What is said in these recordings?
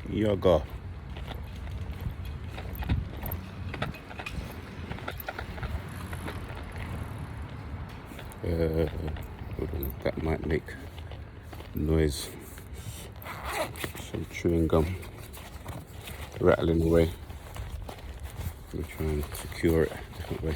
yoga. Hold on, that might make noise. Some chewing gum rattling away. Let me try and secure it a different way.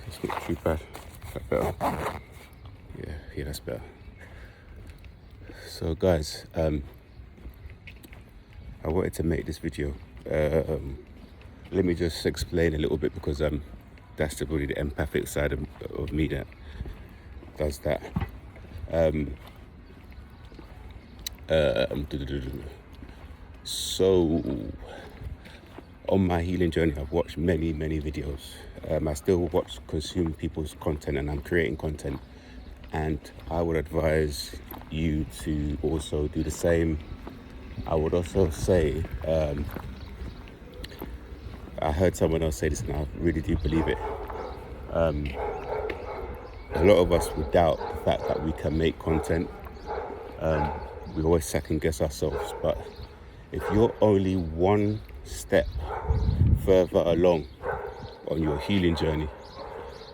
It's not too bad. Is that better? Yeah, that's better. So guys, I wanted to make this video. Let me just explain a little bit, because that's really the empathic side of me that does that. So on my healing journey, I've watched many videos. I still consume people's content, and I'm creating content, and I would advise you to also do the same. I would also say, I heard someone else say this, and I really do believe it. A lot of us would doubt the fact that we can make content. We always second guess ourselves, but if you're only one step further along on your healing journey,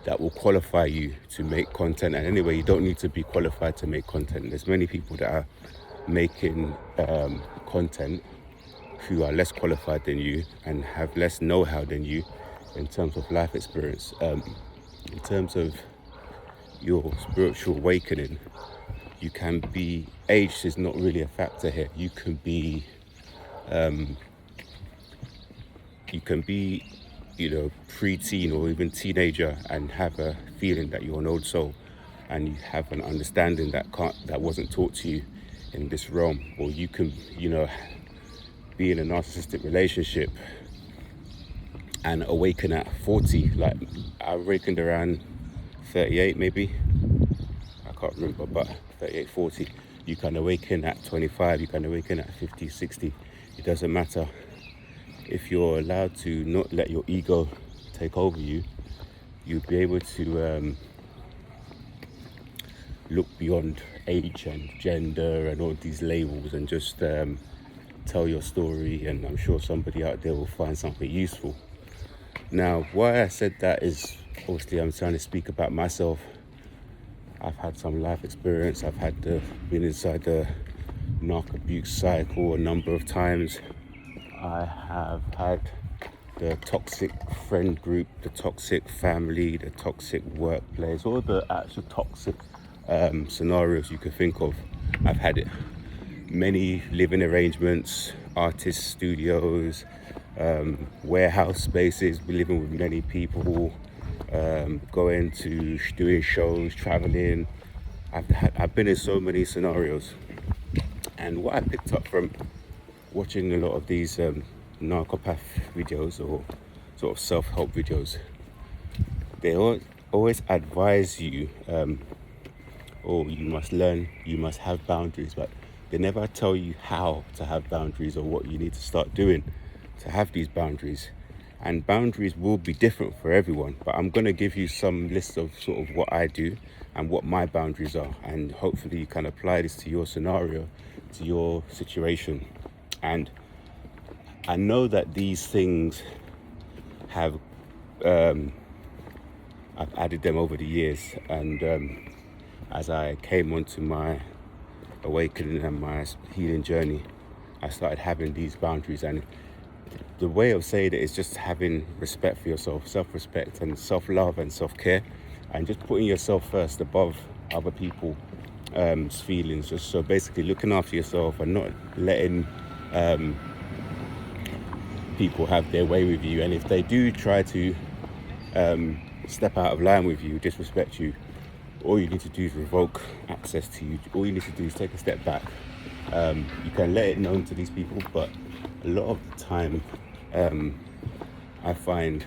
that will qualify you to make content. And anyway, you don't need to be qualified to make content. There's many people that are making content who are less qualified than you and have less know-how than you in terms of life experience. In terms of your spiritual awakening, you can be, age is not really a factor here. You can be, pre-teen or even teenager and have a feeling that you're an old soul, and you have an understanding that wasn't taught to you in this realm. Or you can, be in a narcissistic relationship and awaken at 40. Like, I awakened around 38 maybe. I can't remember, but 38, 40. You can awaken at 25, you can awaken at 50, 60. It doesn't matter. If you're allowed to not let your ego take over you, you'll be able to look beyond age and gender and all these labels and just tell your story, and I'm sure somebody out there will find something useful. Now, why I said that is, obviously I'm trying to speak about myself. I've had some life experience. I've been inside the narc abuse cycle a number of times. I have had the toxic friend group, the toxic family, the toxic workplace, all the actual toxic scenarios you could think of. I've had it. Many living arrangements, artist studios, warehouse spaces, living with many people, going to doing shows, traveling. I've been in so many scenarios, and what I picked up from watching a lot of these narcopath videos or sort of self-help videos, they always advise you, you must learn, you must have boundaries, but they never tell you how to have boundaries or what you need to start doing to have these boundaries. And boundaries will be different for everyone, but I'm going to give you some list of sort of what I do and what my boundaries are, and hopefully you can apply this to your scenario, to your situation. And I know that these things have, I've added them over the years, and as I came onto my awakening and my healing journey, I started having these boundaries. And the way of saying it is just having respect for yourself, self-respect and self-love and self-care, and just putting yourself first above other people's feelings. Just so basically looking after yourself and not letting people have their way with you. And if they do try to step out of line with you, disrespect you, all you need to do is revoke access to you. All you need to do is take a step back. You can let it known to these people, but a lot of the time I find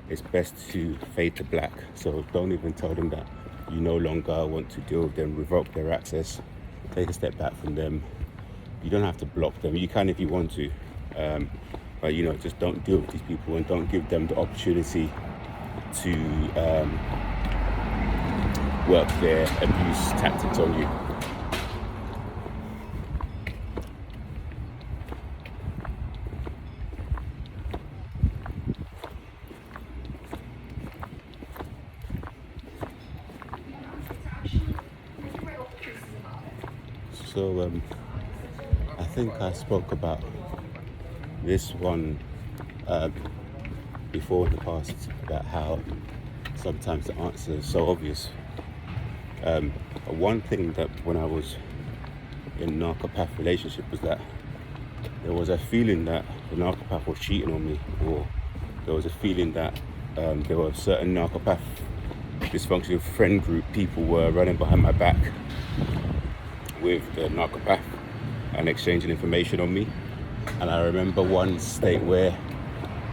it's best to fade to black. So don't even tell them that you no longer want to deal with them. Revoke their access, take a step back from them. You don't have to block them. You can if you want to, but just don't deal with these people and don't give them the opportunity to work their abuse tactics on you. also, I think I spoke about this one before in the past, about how sometimes the answer is so obvious. One thing that when I was in narcopath relationship was that there was a feeling that the narcopath was cheating on me, or there was a feeling that there were certain narcopath dysfunctional friend group people were running behind my back with the narcopath and exchanging information on me. And I remember one state where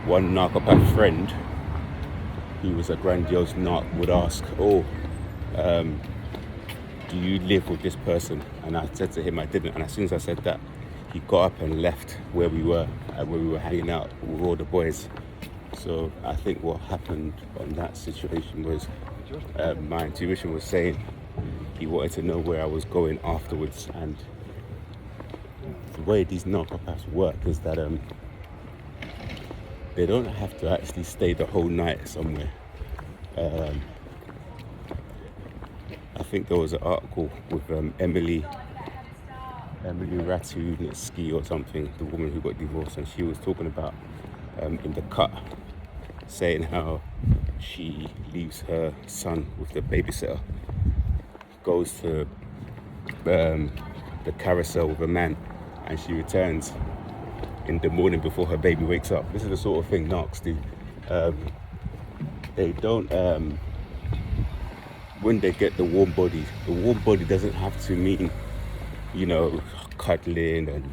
one narcopath friend, who was a grandiose narc, would ask, do you live with this person? And I said to him I didn't. And as soon as I said that, he got up and left where we were hanging out with all the boys. So I think what happened on that situation was my intuition was saying he wanted to know where I was going afterwards. And the way these narcopaths work is that they don't have to actually stay the whole night somewhere. I think there was an article with Emily Ratajkowski or something, the woman who got divorced, and she was talking about in the cut, saying how she leaves her son with the babysitter, goes to the carousel with a man, and she returns in the morning before her baby wakes up. This is the sort of thing narcs do. They don't, when they get the warm body doesn't have to mean, cuddling, and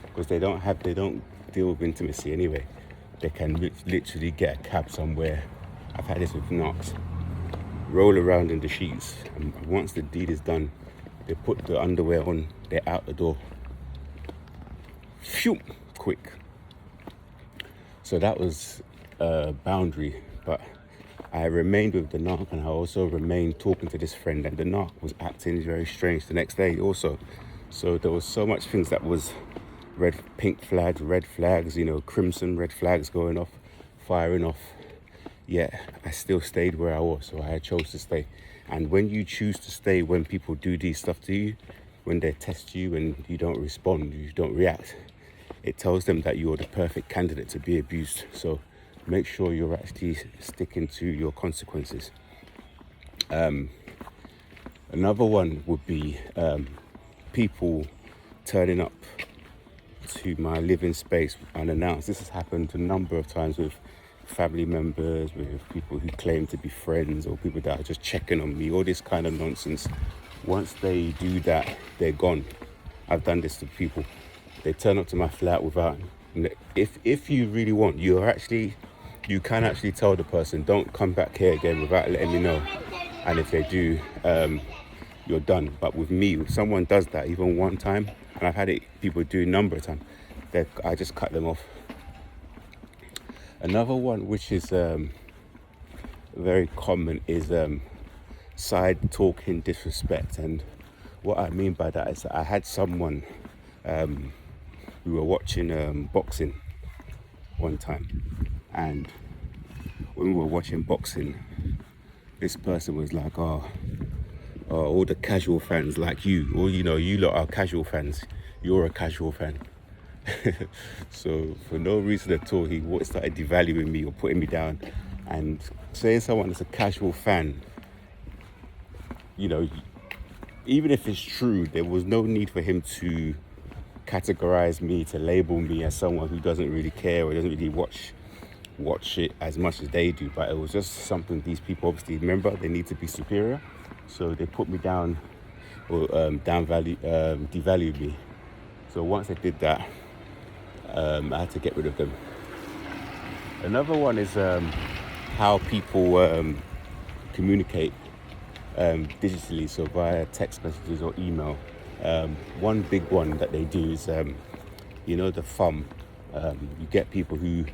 because they don't deal with intimacy anyway. They can literally get a cab somewhere. I've had this with narcs. Roll around in the sheets, and once the deed is done, they put the underwear on, they're out the door. Phew, quick. So that was a boundary, but I remained with the narc, and I also remained talking to this friend, and the narc was acting very strange the next day also. So there was so much things that was pink flags, red flags, crimson red flags going off, firing off. Yet I still stayed where I was, so I chose to stay. And when you choose to stay, when people do these stuff to you, when they test you and you don't respond, you don't react, it tells them that you're the perfect candidate to be abused. So make sure you're actually sticking to your consequences. Another one would be people turning up to my living space unannounced. This has happened a number of times with family members, with people who claim to be friends, or people that are just checking on me, all this kind of nonsense. Once they do that, they're gone. I've done this to people. They turn up to my flat without, if you really want, you can actually tell the person, don't come back here again without letting me know. And if they do, you're done. But with me, if someone does that even one time, and I've had people do a number of times, I just cut them off. Another one which is very common is side talking disrespect. And what I mean by that is that I had someone, we were watching boxing one time, and when we were watching boxing, this person was like, all the casual fans like you, or you lot are casual fans, you're a casual fan. So for no reason at all, he started devaluing me or putting me down. And saying someone is a casual fan, even if it's true, there was no need for him to categorize me, to label me as someone who doesn't really care or doesn't really watch it as much as they do. But it was just something these people obviously remember, they need to be superior, so they put me down, or devalued me. So once they did that, I had to get rid of them. Another one is how people communicate digitally, so via text messages or email. One big one that they do is, the thumb. You get people who,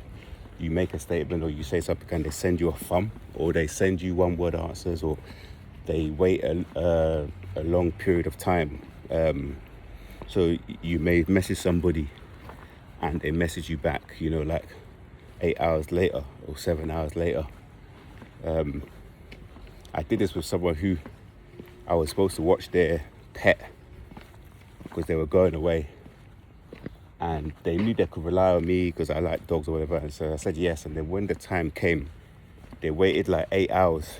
you make a statement or you say something and they send you a thumb, or they send you one word answers, or they wait a long period of time. So you may message somebody and they message you back, like 8 hours later or 7 hours later. I did this with someone who I was supposed to watch their pet because they were going away. And they knew they could rely on me because I like dogs or whatever. And so I said yes. And then when the time came, they waited like 8 hours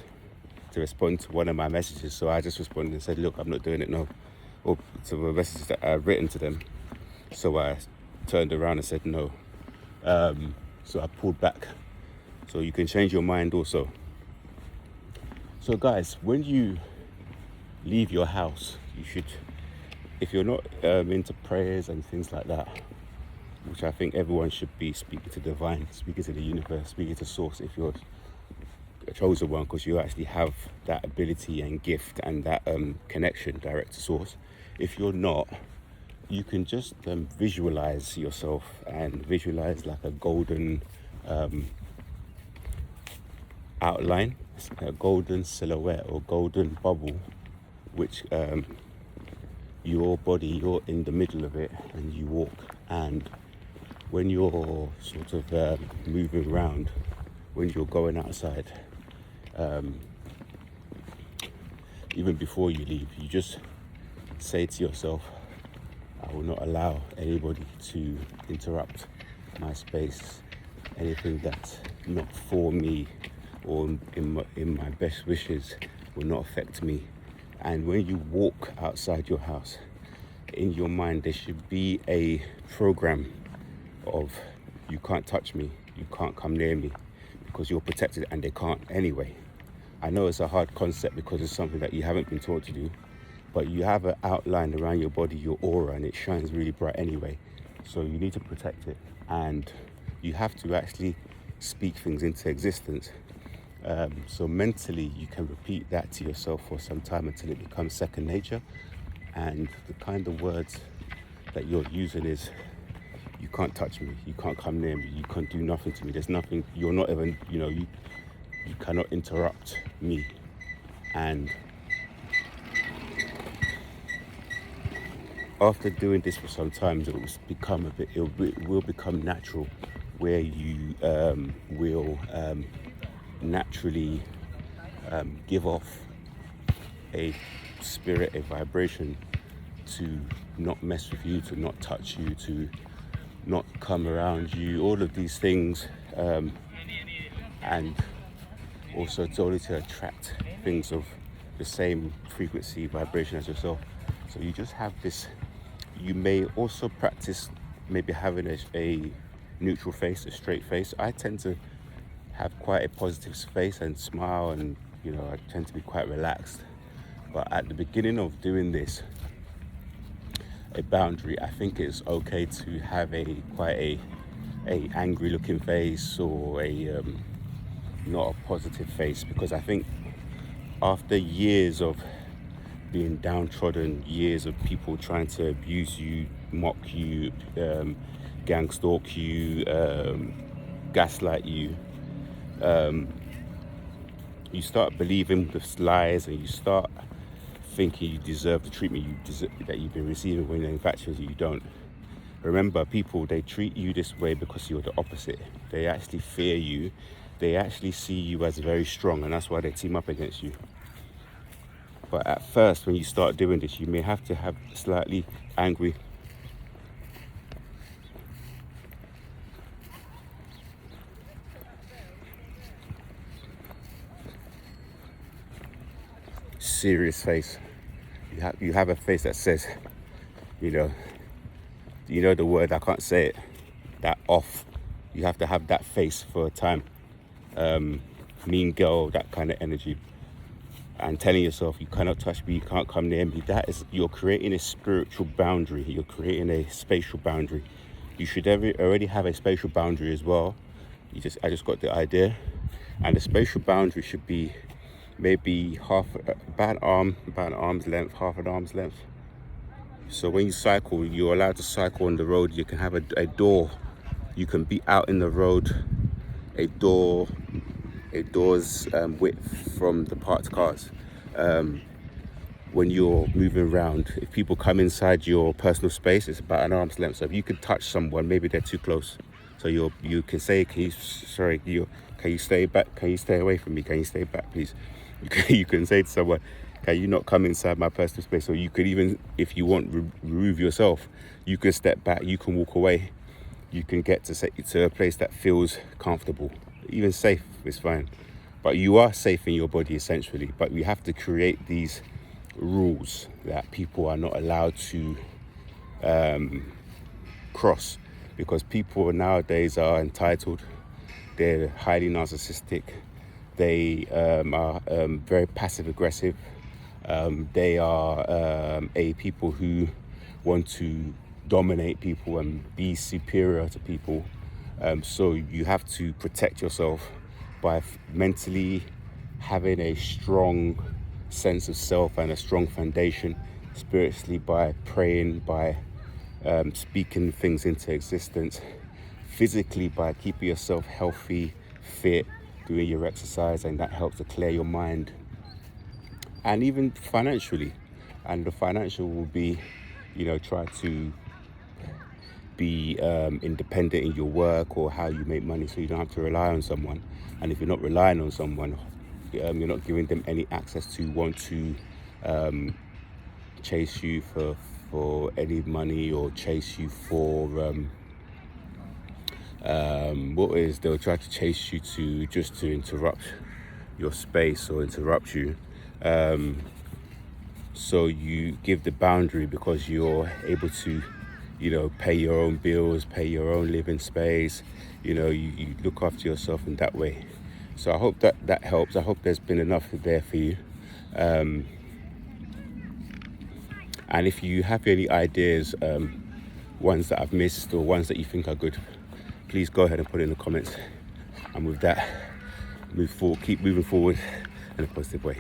to respond to one of my messages. So I just responded and said, look, I'm not doing it, no. Or to the messages that I've written to them. So I turned around and said no. So I pulled back. So you can change your mind also. So guys, when you leave your house, you should, if you're not into prayers and things like that, which I think everyone should be, speaking to divine, speaking to the universe, speaking to source, if you're a chosen one, because you actually have that ability and gift and that connection direct to source. If you're not, you can just visualize yourself and visualize like a golden outline, a golden silhouette or golden bubble, which your body, you're in the middle of it and you walk. And when you're sort of moving around, when you're going outside, even before you leave, you just say to yourself, I will not allow anybody to interrupt my space. Anything that's not for me or in my best wishes will not affect me. And when you walk outside your house, in your mind there should be a program of you can't touch me, you can't come near me, because you're protected, and they can't anyway. I know it's a hard concept because it's something that you haven't been taught to do, but you have an outline around your body, your aura, and it shines really bright anyway. So you need to protect it, and you have to actually speak things into existence. So mentally you can repeat that to yourself for some time until it becomes second nature. And the kind of words that you're using is, you can't touch me, you can't come near me, you can't do nothing to me, there's nothing, you're not even, you cannot interrupt me. And after doing this for some time, it will become natural, where you will naturally give off a spirit, a vibration to not mess with you, to not touch you, to not come around you, all of these things, and also to attract things of the same frequency, vibration as yourself. So you just have this. You may also practice maybe having a neutral face, a straight face. I tend to have quite a positive face and smile, and I tend to be quite relaxed. But at the beginning of doing this, a boundary, I think it's okay to have quite a angry looking face, or a not a positive face, because I think after years of being downtrodden, years of people trying to abuse you, mock you, gang stalk you, gaslight you, you start believing the lies, and you start thinking you deserve the treatment that you've been receiving, when in fact you don't. Remember, people, they treat you this way because you're the opposite. They actually fear you. They actually see you as very strong, and that's why they team up against you. But at first, when you start doing this, you may have to have slightly angry, serious face. You have a face that says, the word, I can't say it, that off. You have to have that face for a time. Mean girl, that kind of energy. And telling yourself, you cannot touch me, you can't come near me. You're creating a spiritual boundary. You're creating a spatial boundary. You should already have a spatial boundary as well. I just got the idea. And the spatial boundary should be maybe about an arm's length, half an arm's length. So when you cycle, you're allowed to cycle on the road. You can have a door. You can be out in the road, a door's width from the parked cars. When you're moving around, if people come inside your personal space, it's about an arm's length. So if you could touch someone, maybe they're too close. So you can say, can you stay back? Can you stay away from me? Can you stay back, please? You can say to someone, Can you not come inside my personal space? Or you could even, if you want, remove yourself. You can step back, you can walk away. You can get to a place that feels comfortable. Even safe is fine. But you are safe in your body essentially. But we have to create these rules that people are not allowed to cross, because people nowadays are entitled, they're highly narcissistic, they are very passive aggressive, they are people who want to dominate people and be superior to people. So you have to protect yourself by mentally having a strong sense of self and a strong foundation, spiritually by praying, by speaking things into existence, physically by keeping yourself healthy, fit, doing your exercise, and that helps to clear your mind. And even financially, and the financial will be, try to be independent in your work or how you make money, so you don't have to rely on someone. And if you're not relying on someone, you're not giving them any access to want to chase you for any money, or chase you for they'll try to chase you to interrupt your space or interrupt you. So you give the boundary because you're able to, pay your own bills, pay your own living space. You look after yourself in that way. So I hope that helps. I hope there's been enough there for you. And if you have any ideas, ones that I've missed or ones that you think are good, please go ahead and put it in the comments. And with that, move forward, keep moving forward in a positive way.